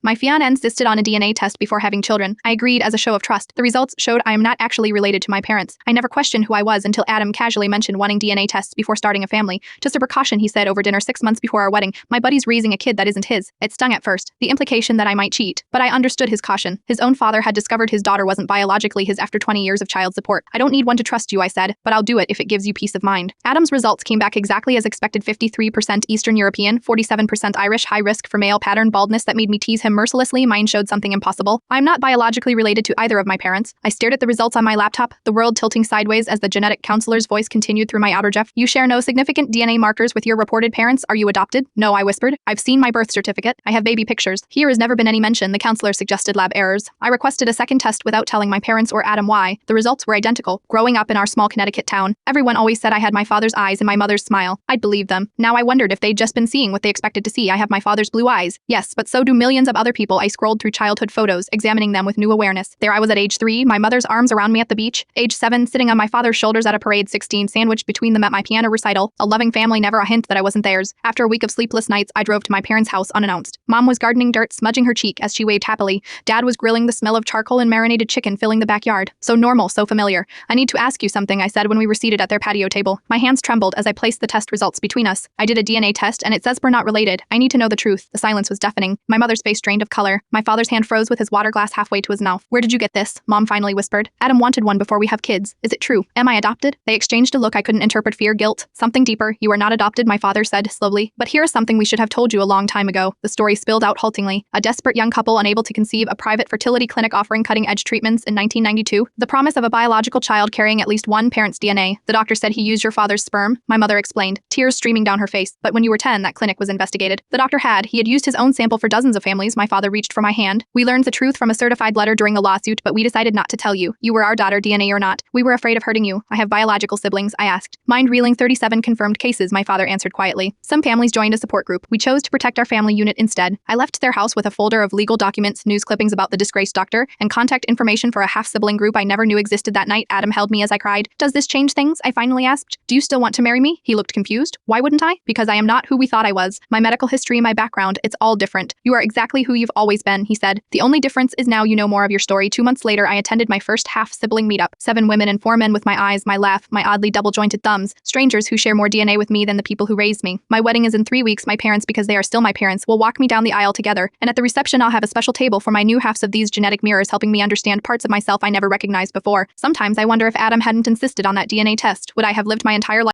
My fiancé insisted on a DNA test before having children. I agreed as a show of trust. The results showed I am not actually related to my parents. I never questioned who I was until Adam casually mentioned wanting DNA tests before starting a family. Just a precaution, he said over dinner 6 months before our wedding. My buddy's raising a kid that isn't his. It stung at first, the implication that I might cheat. But I understood his caution. His own father had discovered his daughter wasn't biologically his after 20 years of child support. I don't need one to trust you, I said, but I'll do it if it gives you peace of mind. Adam's results came back exactly as expected: 53% Eastern European, 47% Irish, high risk for male pattern baldness that made me tease him mercilessly. Mine showed something impossible. I'm not biologically related to either of my parents. I stared at the results on my laptop, the world tilting sideways as the genetic counselor's voice continued through my outer Jeff. You share no significant DNA markers with your reported parents. Are you adopted? No, I whispered. I've seen my birth certificate. I have baby pictures. Here has never been any mention, the counselor suggested. Lab errors. I requested a second test without telling my parents or Adam why. The results were identical. Growing up in our small Connecticut town, everyone always said I had my father's eyes and my mother's smile. I'd believe them. Now I wondered if they'd just been seeing what they expected to see. I have my father's blue eyes. Yes, but so do millions of other people. I scrolled through childhood photos, examining them with new awareness. There I was at age 3, my mother's arms around me at the beach. Age 7, sitting on my father's shoulders at a parade. 16, sandwiched between them at my piano recital. A loving family, never a hint that I wasn't theirs. After a week of sleepless nights, I drove to my parents' house unannounced. Mom was gardening dirt, smudging her cheek as she waved happily. Dad was grilling, the smell of charcoal and marinated chicken filling the backyard. So normal, so familiar. I need to ask you something, I said when we were seated at their patio table. My hands trembled as I placed the test results between us. I did a DNA test and it says we're not related. I need to know the truth. The silence was deafening. My mother's face drained of color. My father's hand froze with his water glass halfway to his mouth. Where did you get this? Mom finally whispered. Adam wanted one before we have kids. Is it true? Am I adopted? They exchanged a look I couldn't interpret. Fear, guilt, something deeper. You are not adopted, my father said slowly. But here is something we should have told you a long time ago. The story spilled out haltingly. A desperate young couple unable to conceive, a private fertility clinic offering cutting-edge treatments in 1992. The promise of a biological child carrying at least one parent's DNA. The doctor said he used your father's sperm, my mother explained, tears streaming down her face. But when you were 10, that clinic was investigated. The doctor he had used his own sample for dozens of families. My father reached for my hand. We learned the truth from a certified letter during the lawsuit, but we decided not to tell you. You were our daughter, DNA or not. We were afraid of hurting you. I have biological siblings, I asked. Mind reeling. 37 confirmed cases, my father answered quietly. Some families joined a support group. We chose to protect our family unit instead. I left their house with a folder of legal documents, news clippings about the disgraced doctor, and contact information for a half-sibling group I never knew existed. That night, Adam held me as I cried. Does this change things? I finally asked. Do you still want to marry me? He looked confused. Why wouldn't I? Because I am not who we thought I was. My medical history, my background, it's all different. You are exactly who you've always been, he said. The only difference is now you know more of your story. 2 months later, I attended my first half-sibling meetup. 7 women and 4 men with my eyes, my laugh, my oddly double-jointed thumbs. Strangers who share more DNA with me than the people who raised me. My wedding is in 3 weeks. My parents, because they are still my parents, will walk me down the aisle together. And at the reception, I'll have a special table for my new halves of these genetic mirrors, helping me understand parts of myself I never recognized before. Sometimes I wonder if Adam hadn't insisted on that DNA test, would I have lived my entire life